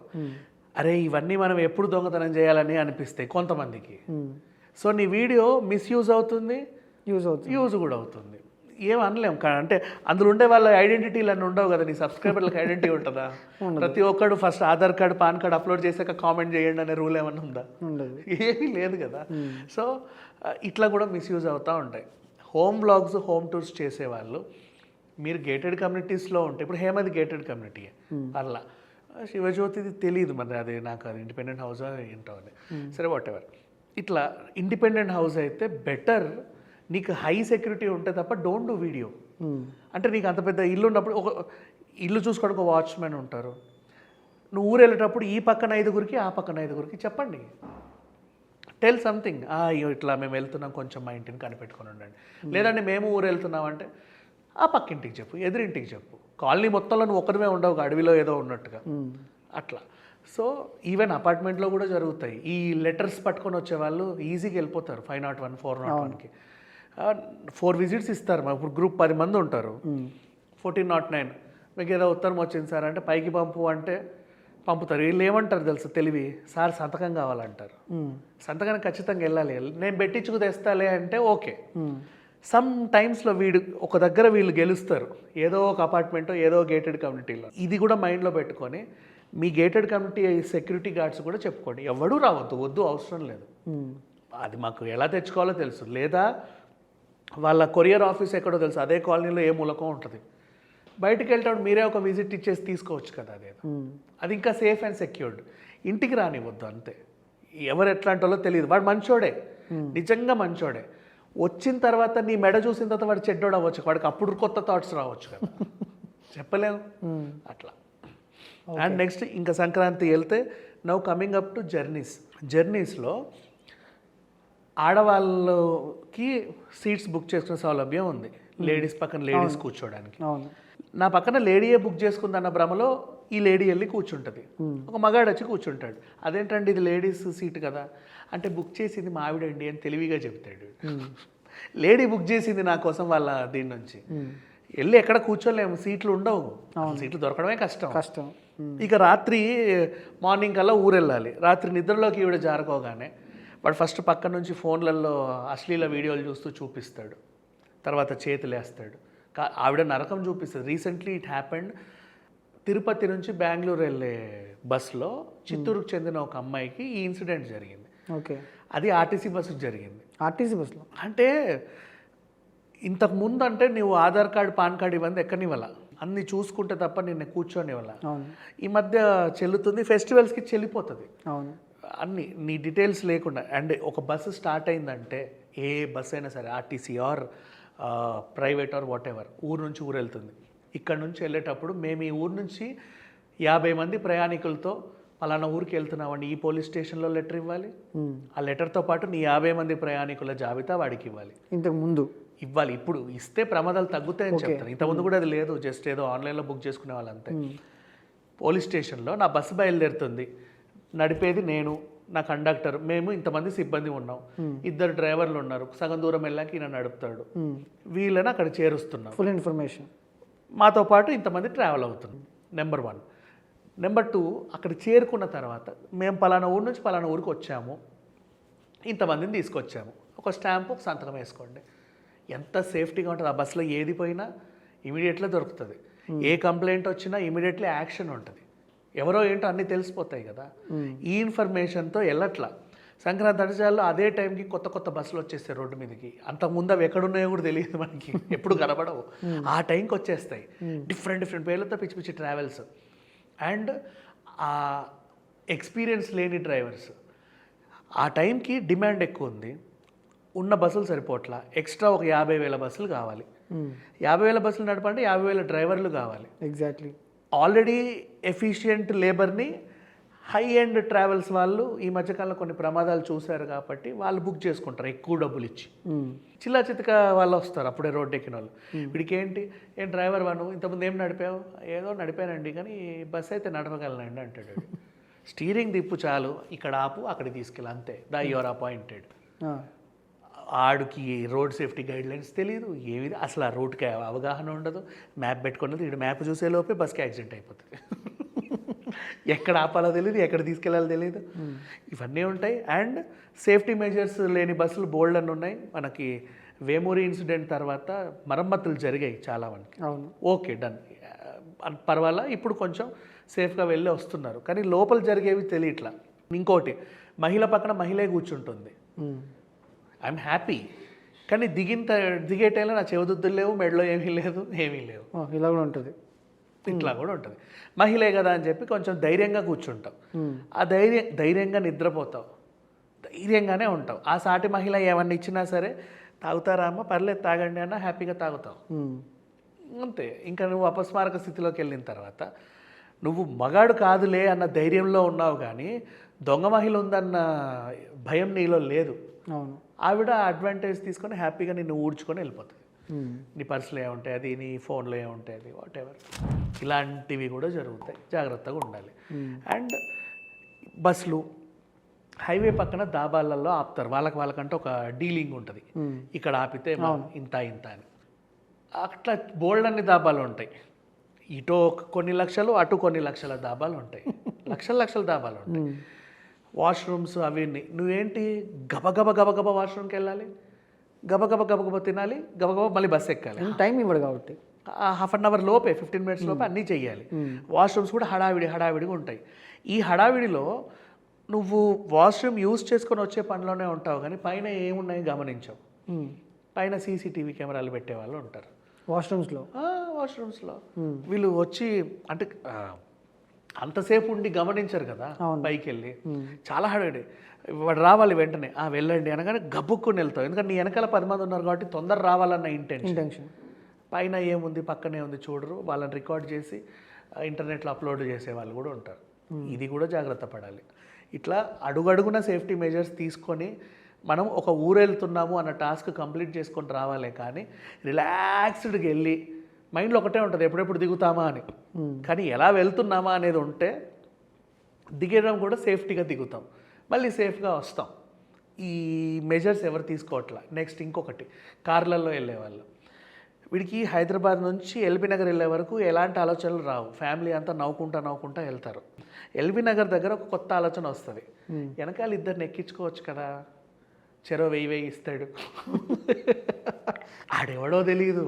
అరే ఇవన్నీ మనం ఎప్పుడు దొంగతనం చేయాలని అనిపిస్తాయి కొంతమందికి. సో నీ వీడియో మిస్యూజ్ అవుతుంది, యూజ్ కూడా అవుతుంది. ఏం అనలేం. అంటే అందులో ఉండే వాళ్ళ ఐడెంటిటీలు అన్నీ ఉండవు కదా. నీ సబ్స్క్రైబర్లకు ఐడెంటిటీ ఉంటుందా? ప్రతి ఒక్కడు first Aadhaar card pan card upload చేశాక కామెంట్ చేయండి అనే రూల్ ఏమన్నా ఉందా? ఏమీ లేదు కదా. సో ఇట్లా కూడా మిస్యూజ్ అవుతూ ఉంటాయి. హోమ్ బ్లాగ్స్, హోమ్ టూర్స్ చేసేవాళ్ళు మీరు గేటెడ్ కమ్యూనిటీస్లో ఉంటే, ఇప్పుడు హేమది గేటెడ్ కమ్యూనిటీ అలా, శివజ్యోతిది తెలియదు మరి, అది నాకు అది ఇండిపెండెంట్ హౌస్ ఏంటో అని. సరే వాట్ ఎవర్. ఇట్లా ఇండిపెండెంట్ హౌస్ అయితే బెటర్. నీకు హై సెక్యూరిటీ ఉంటే తప్ప డోంట్ డూ వీడియో. అంటే నీకు అంత పెద్ద ఇల్లు ఉన్నప్పుడు ఒక ఇల్లు చూసుకోవడానికి ఒక వాచ్మెన్ ఉంటారు. నువ్వు ఊరు వెళ్ళేటప్పుడు ఈ పక్కన 5గురికి ఆ పక్కన 5గురికి చెప్పండి, టెల్ సంథింగ్. ఇట్లా మేము వెళ్తున్నాం, కొంచెం మా ఇంటిని కనిపెట్టుకొని ఉండండి. లేదంటే మేము ఊరు వెళ్తున్నాం అంటే ఆ పక్కింటికి చెప్పు, ఎదురింటికి చెప్పు. కాలనీ మొత్తంలో నువ్వు ఒక్కరిమే ఉండవు, అడవిలో ఏదో ఉన్నట్టుగా. అట్లా. సో ఈవెన్ అపార్ట్మెంట్లో కూడా జరుగుతాయి. ఈ లెటర్స్ పట్టుకొని వచ్చే వాళ్ళు ఈజీగా వెళ్ళిపోతారు 501, 401కి. 4 విజిట్స్ ఇస్తారు. మా ఇప్పుడు గ్రూప్ 10 మంది ఉంటారు. 1409 మీకు ఏదో ఉత్తరం వచ్చింది సార్ అంటే పైకి పంపు అంటే పంపుతారు. వీళ్ళు ఏమంటారు తెలుసు తెలివి, సార్ సంతకం కావాలంటారు. సంతకానికి ఖచ్చితంగా వెళ్ళాలి. నేను పెట్టించుకు తెస్తాలే అంటే ఓకే. సమ్ టైమ్స్లో ఒక దగ్గర వీళ్ళు గెలుస్తారు, ఏదో ఒక అపార్ట్మెంటో ఏదో గేటెడ్ కమ్యూనిటీలో. ఇది కూడా మైండ్లో పెట్టుకొని మీ గేటెడ్ కమ్యూనిటీ సెక్యూరిటీ గార్డ్స్ కూడా చెప్పుకోండి, ఎవడూ రావద్దు, వద్దు, అవసరం లేదు. అది మాకు ఎలా తెచ్చుకోవాలో తెలుసు, లేదా వాళ్ళ కొరియర్ ఆఫీస్ ఎక్కడో తెలుసు, అదే కాలనీలో ఏ మూలకో ఉంటుంది. బయటికి వెళ్ళేటప్పుడు మీరే ఒక విజిట్ ఇచ్చేసి తీసుకోవచ్చు కదా. అది ఇంకా సేఫ్ అండ్ సెక్యూర్డ్. ఇంటికి రానివ్వద్దు అంతే. ఎవరు ఎట్లాంటి వాళ్ళో తెలియదు. వాడు మంచోడే, నిజంగా మంచోడే. వచ్చిన తర్వాత నీ మెడ చూసిన తర్వాత వాడు చెడ్డోడు అవ్వచ్చు, వాడికి అప్పుడు కొత్త థాట్స్ రావచ్చు కదా, చెప్పలేము అట్లా. అండ్ నెక్స్ట్ ఇంకా సంక్రాంతి వెళ్తే నౌ కమింగ్ అప్ టు జర్నీస్లో ఆడవాళ్ళకి సీట్స్ బుక్ చేసుకునే సౌలభ్యం ఉంది. లేడీస్ పక్కన లేడీస్ కూర్చోడానికి. నా పక్కన లేడీయే బుక్ చేసుకుందన్న భ్రమలో ఈ లేడీ వెళ్ళి కూర్చుంటుంది. ఒక మగాడు వచ్చి కూర్చుంటాడు. అదేంటండి ఇది లేడీస్ సీట్ కదా అంటే, బుక్ చేసింది మా ఆవిడండి అని తెలివిగా చెప్తాడు. లేడీ బుక్ చేసింది నా కోసం వాళ్ళ దీని నుంచి. వెళ్ళి ఎక్కడ కూర్చోలేము, సీట్లు ఉండవు, సీట్లు దొరకడమే కష్టం. ఇక రాత్రి మార్నింగ్ కల్లా ఊరు వెళ్ళాలి. రాత్రి నిద్రలోకి ఈవిడ జారుకోగానే వాడు ఫస్ట్ పక్క నుంచి ఫోన్లలో అశ్లీల వీడియోలు చూస్తూ చూపిస్తాడు, తర్వాత చేతులేస్తాడు. ఆవిడ నరకం చూపిస్తుంది. Recently it happened. తిరుపతి నుంచి బెంగళూరు వెళ్ళే బస్సులో చిత్తూరుకు చెందిన ఒక అమ్మాయికి ఈ ఇన్సిడెంట్ జరిగింది. ఓకే, అది ఆర్టీసీ బస్సుకు జరిగింది. ఆర్టీసీ బస్సులో అంటే ఇంతకు ముందు అంటే నువ్వు ఆధార్ కార్డు, పాన్ కార్డు ఇవన్నీ ఎక్కనివ్వాల, అన్ని చూసుకుంటే తప్ప నిన్ను కూర్చోనివ్వాల. ఈ మధ్య చెల్లుతుంది, ఫెస్టివల్స్కి చెల్లిపోతుంది అన్ని నీ డీటెయిల్స్ లేకుండా. అండ్ ఒక బస్సు స్టార్ట్ అయిందంటే, ఏ బస్సు అయినా సరే, RTC or private or what ever, ఊరు నుంచి ఊరు వెళ్తుంది. ఇక్కడ నుంచి వెళ్ళేటప్పుడు మేము ఈ ఊరు నుంచి 50 మంది ప్రయాణికులతో పలానా ఊరికి వెళ్తున్నామండి, ఈ పోలీస్ స్టేషన్లో లెటర్ ఇవ్వాలి. ఆ లెటర్తో పాటు నీ 50 మంది ప్రయాణికుల జాబితా వాడికి ఇవ్వాలి. ఇంతకు ముందు ఇవ్వాలి. ఇప్పుడు ఇస్తే ప్రమాదాలు తగ్గుతాయని చెప్తారు. ఇంతకుముందు కూడా అది లేదు, జస్ట్ ఏదో ఆన్లైన్లో బుక్ చేసుకునే వాళ్ళు అంతే. పోలీస్ స్టేషన్లో నా బస్సు బయలుదేరుతుంది, నడిపేది నేను, నా కండక్టర్, మేము ఇంతమంది సిబ్బంది ఉన్నాం, 2 డ్రైవర్లు ఉన్నారు, సగం దూరం వెళ్ళాక ఈయన నడుపుతాడు, వీళ్ళని అక్కడ చేరుస్తున్నాం, ఫుల్ ఇన్ఫర్మేషన్ మాతో పాటు ఇంతమంది ట్రావెల్ అవుతుంది. నెంబర్ 1. నెంబర్ 2, అక్కడ చేరుకున్న తర్వాత మేము పలానా ఊరు నుంచి పలానా ఊరికి వచ్చాము, ఇంతమందిని తీసుకొచ్చాము, ఒక స్టాంప్, ఒక సంతకం వేసుకోండి. ఎంత సేఫ్టీగా ఉంటుంది. ఆ బస్సులో ఏది పోయినా ఇమీడియట్లీ దొరుకుతుంది. ఏ కంప్లైంట్ వచ్చినా ఇమీడియట్లీ యాక్షన్ ఉంటుంది. ఎవరో ఏంటో అన్నీ తెలిసిపోతాయి కదా. ఈ ఇన్ఫర్మేషన్తో వెళ్ళట్లా. సంక్రాంతి అడిచాల్లో అదే టైంకి కొత్త బస్సులు వచ్చేస్తాయి రోడ్డు మీదకి. అంతకుముందు అవి ఎక్కడున్నాయో కూడా తెలియదు మనకి, ఎప్పుడు కనబడవు. ఆ టైంకి వచ్చేస్తాయి డిఫరెంట్ పేర్లతో పిచ్చి పిచ్చి ట్రావెల్స్. అండ్ ఆ ఎక్స్పీరియన్స్ లేని డ్రైవర్స్. ఆ టైంకి డిమాండ్ ఎక్కువ ఉంది, ఉన్న బస్సులు సరిపోట్లా, ఎక్స్ట్రా ఒక 50,000 బస్సులు కావాలి. 50,000 బస్సులు నడపంటే 50,000 డ్రైవర్లు కావాలి. ఎగ్జాక్ట్లీ. ఆల్రెడీ ఎఫిషియంట్ లేబర్ని హై ఎండ్ ట్రావెల్స్ వాళ్ళు ఈ మధ్యకాలంలో కొన్ని ప్రమాదాలు చూశారు కాబట్టి వాళ్ళు బుక్ చేసుకుంటారు ఎక్కువ డబ్బులు ఇచ్చి. చిల్లా చితక వాళ్ళు వస్తారు అప్పుడే రోడ్డు ఎక్కిన వాళ్ళు. వీడికి ఏం డ్రైవర్ వాను ఇంతకుముందు ఏం నడిపావు, ఏదో నడిపానండి కానీ బస్ అయితే నడపగలనండి అంటాడు. స్టీరింగ్ తిప్పు చాలు, ఇక్కడ ఆపు, అక్కడికి తీసుకెళ్ళి, అంతే, యువర్ అపాయింటెడ్. ఆడికి రోడ్ సేఫ్టీ గైడ్ లైన్స్ తెలియదు, ఏవి అసలు ఆ రోడ్కి అవగాహన ఉండదు. మ్యాప్ పెట్టుకున్నది, ఇటు మ్యాప్ చూసేలోపే బస్కి యాక్సిడెంట్ అయిపోతుంది. ఎక్కడ ఆపాలో తెలియదు, ఎక్కడ తీసుకెళ్ళాలో తెలియదు. ఇవన్నీ ఉంటాయి. అండ్ సేఫ్టీ మెజర్స్ లేని బస్సులు బోల్డ్ అని ఉన్నాయి. మనకి వేమూరి ఇన్సిడెంట్ తర్వాత మరమ్మతులు జరిగాయి చాలా మందికి. ఓకే, డన్, పర్వాలా, ఇప్పుడు కొంచెం సేఫ్గా వెళ్ళి వస్తున్నారు. కానీ లోపల జరిగేవి తెలియట్లా. ఇంకోటి, మహిళ పక్కన మహిళే కూర్చుంటుంది, ఐఎమ్ హ్యాపీ. కానీ దిగే టైంలో నా చెవుదుద్దులు లేవు, మెడలో ఏమీ లేవు. ఇలా కూడా ఉంటుంది. ఇట్లా కూడా ఉంటుంది. మహిళే కదా అని చెప్పి కొంచెం ధైర్యంగా కూర్చుంటాం. ఆ ధైర్యంగా నిద్రపోతావు, ధైర్యంగానే ఉంటావు. ఆ సాటి మహిళ ఏమన్నా ఇచ్చినా సరే, తాగుతారా అమ్మ, పర్లేదు తాగండి అన్న, హ్యాపీగా తాగుతావు, అంతే. ఇంకా నువ్వు అపస్మారక స్థితిలోకి వెళ్ళిన తర్వాత నువ్వు మగాడు కాదులే అన్న ధైర్యంలో ఉన్నావు, కానీ దొంగ మహిళ ఉందన్న భయం నీలో లేదు. ఆవిడ అడ్వాంటేజ్ తీసుకొని హ్యాపీగా నిన్ను ఊడ్చుకొని వెళ్ళిపోతుంది. నీ పర్సులో ఏముంటాయి అది, నీ ఫోన్లో ఏముంటాయి అది, వాట్ ఎవర్. ఇలాంటివి కూడా జరుగుతాయి, జాగ్రత్తగా ఉండాలి. అండ్ బస్సులు హైవే పక్కన దాబాలలో ఆపుతారు, వాళ్ళకంటే ఒక డీలింగ్ ఉంటుంది, ఇక్కడ ఆపితే ఇంత అని. అట్లా బోల్డ్ అన్ని దాబాలు ఉంటాయి, ఇటు కొన్ని లక్షలు అటు కొన్ని లక్షల దాబాలు ఉంటాయి, లక్షల దాబాలు ఉంటాయి. వాష్రూమ్స్ అవన్నీ నువ్వేంటి గబగబ వాష్రూమ్కి వెళ్ళాలి, గబగబ తినాలి, గబగబా మళ్ళీ బస్సు ఎక్కాలి, టైం ఇవ్వడు కాబట్టి హాఫ్ అన్ అవర్ లోపే 15 minutes లోపే అన్నీ చెయ్యాలి. వాష్రూమ్స్ కూడా హడావిడిగా ఉంటాయి. ఈ హడావిడిలో నువ్వు వాష్రూమ్ యూజ్ చేసుకొని వచ్చే పనిలోనే ఉంటావు, కానీ పైన ఏమున్నాయి గమనించవు. పైన సీసీటీవీ కెమెరాలు పెట్టే వాళ్ళు ఉంటారు వాష్రూమ్స్లో. వీళ్ళు వచ్చి అంటే అంతసేపు ఉండి గమనించరు కదా, పైకి వెళ్ళి చాలా హడావిడి. వాడు రావాలి వెంటనే వెళ్ళండి అనగానే గబుక్కుని వెళ్తావు, ఎందుకంటే నీ వెనకాల 10 మంది ఉన్నారు కాబట్టి తొందర రావాలన్న ఇంటెన్షన్. పైన ఏముంది పక్కనే ఉంది చూడరు, వాళ్ళని రికార్డ్ చేసి ఇంటర్నెట్లో అప్లోడ్ చేసే వాళ్ళు కూడా ఉంటారు. ఇది కూడా జాగ్రత్త పడాలి. ఇట్లా అడుగడుగున సేఫ్టీ మెజర్స్ తీసుకొని మనం ఒక ఊరు వెళ్తున్నాము అన్న టాస్క్ కంప్లీట్ చేసుకొని రావాలి, కానీ రిలాక్స్డ్గా వెళ్ళి మైండ్లో ఒకటే ఉంటుంది ఎప్పుడెప్పుడు దిగుతామా అని, కానీ ఎలా వెళ్తున్నామా అనేది ఉంటే దిగడం కూడా సేఫ్టీగా దిగుతాం, మళ్ళీ సేఫ్గా వస్తాం. ఈ మెజర్స్ ఎవరు తీసుకోవట్లా. నెక్స్ట్ ఇంకొకటి, కార్లలో వెళ్ళేవాళ్ళు, వీడికి హైదరాబాద్ నుంచి ఎల్బీ నగర్ వెళ్ళే వరకు ఎలాంటి ఆలోచనలు రావు, ఫ్యామిలీ అంతా నవ్వుకుంటా వెళ్తారు. ఎల్బీ నగర్ దగ్గర ఒక కొత్త ఆలోచన వస్తుంది, వెనకాల ఇద్దరిని ఎక్కించుకోవచ్చు కదా, చెరో 1000 ఇస్తాడు, ఆడెవడో తెలియదు,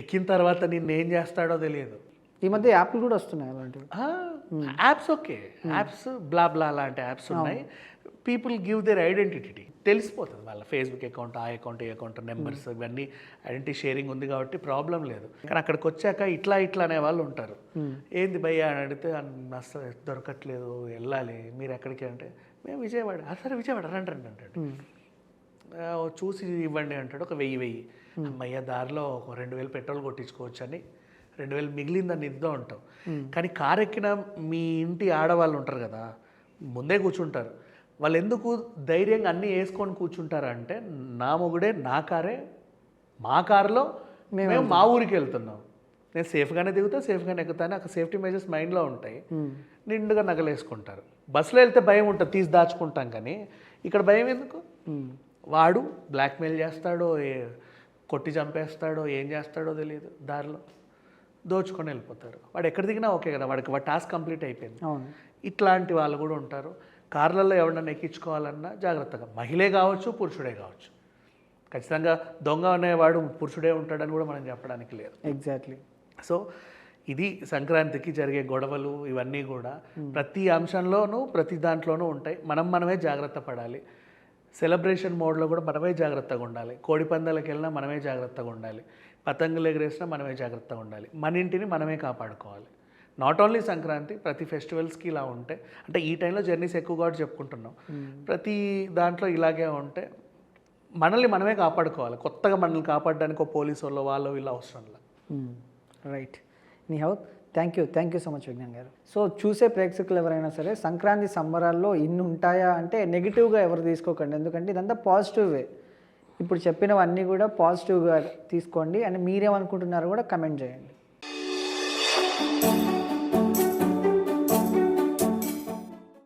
ఎక్కిన తర్వాత నిన్నేం చేస్తాడో తెలియదు. ఈ మధ్య యాప్లు కూడా వస్తున్నాయి అలాంటివి. యాప్స్ ఓకే, యాప్స్ బ్లా లాంటి యాప్స్ ఉన్నాయి. పీపుల్ గివ్ దేర్ ఐడెంటిటీ, తెలిసిపోతుంది వాళ్ళ ఫేస్బుక్ అకౌంట్, ఆ అకౌంట్, ఈ అకౌంట్, నెంబర్స్ ఇవన్నీ ఐడెంటిటీ షేరింగ్ ఉంది కాబట్టి ప్రాబ్లం లేదు. కానీ అక్కడికి వచ్చాక ఇట్లా అనే వాళ్ళు ఉంటారు. ఏంది భయ్యా అని అడిగితే అసలు దొరకట్లేదు, వెళ్ళాలి, మీరు ఎక్కడికి అంటే మేము విజయవాడ. సరే విజయవాడ రండి అంటాడు, చూసి ఇవ్వండి అంటాడు. ఒక 1000 అమ్మయ్య దారిలో ఒక 2000 పెట్రోల్ కొట్టించుకోవచ్చు అని 2000 మిగిలిందని ఇద్దో ఉంటాం. కానీ కారు ఎక్కిన మీ ఇంటి ఆడవాళ్ళు ఉంటారు కదా, ముందే కూర్చుంటారు. వాళ్ళు ఎందుకు ధైర్యంగా అన్నీ వేసుకొని కూర్చుంటారు అంటే, నా మొగుడే నా కారే, మా కారులో మేము మా ఊరికి వెళ్తున్నాం, నేను సేఫ్గానే దిగుతా, సేఫ్గానే ఎక్కుతాను, అక్కడ సేఫ్టీ మెజర్స్ మైండ్లో ఉంటాయి, నిండుగా నగలేసుకుంటారు. బస్సులో వెళ్తే భయం ఉంటుంది, తీసి దాచుకుంటాం, కానీ ఇక్కడ భయం ఎందుకు? వాడు బ్లాక్మెయిల్ చేస్తాడో, కొట్టి చంపేస్తాడో, ఏం చేస్తాడో తెలియదు, దారిలో దోచుకొని వెళ్ళిపోతారు. వాడు ఎక్కడ దిగినా ఓకే కదా, వాడికి టాస్క్ కంప్లీట్ అయిపోయింది. ఇట్లాంటి వాళ్ళు కూడా ఉంటారు. కార్లలో ఎవరినైనా ఎక్కించుకోవాలన్నా జాగ్రత్తగా, మహిళే కావచ్చు, పురుషుడే కావచ్చు. ఖచ్చితంగా దొంగ అనేవాడు పురుషుడే ఉంటాడని కూడా మనం చెప్పడానికి లేదు. ఎగ్జాక్ట్లీ. సో ఇది సంక్రాంతికి జరిగే గొడవలు ఇవన్నీ కూడా ప్రతి అంశంలోనూ ప్రతి దాంట్లోనూ ఉంటాయి. మనమే జాగ్రత్త పడాలి. సెలబ్రేషన్ మోడ్లో కూడా మనమే జాగ్రత్తగా ఉండాలి. కోడి పందాలకు వెళ్ళినా మనమే జాగ్రత్తగా ఉండాలి. పతంగులు ఎగరేసినా మనమే జాగ్రత్తగా ఉండాలి. మన ఇంటిని మనమే కాపాడుకోవాలి. నాట్ ఓన్లీ సంక్రాంతి, ప్రతి ఫెస్టివల్స్కి ఇలా ఉంటే, అంటే ఈ టైంలో జర్నీస్ ఎక్కువ కాబట్టి చెప్పుకుంటున్నాం, ప్రతి దాంట్లో ఇలాగే ఉంటే మనల్ని మనమే కాపాడుకోవాలి. కొత్తగా మనల్ని కాపాడడానికి ఒక పోలీసు వాళ్ళు వీళ్ళు అవసరంలా. Right. Anyhow thank you so much Vignan garu. So చూసే ప్రేక్షకులు ఎవరైనా సరే సంక్రాంతి సంబరాల్లో ఇన్ని ఉంటాయా అంటే నెగిటివ్గా ఎవరు తీసుకోకండి, ఎందుకంటే ఇదంతా పాజిటివ్వే. ఇప్పుడు చెప్పినవన్నీ కూడా పాజిటివ్గా తీసుకోండి. అండ్ మీరేమనుకుంటున్నారో కూడా కమెంట్ చేయండి.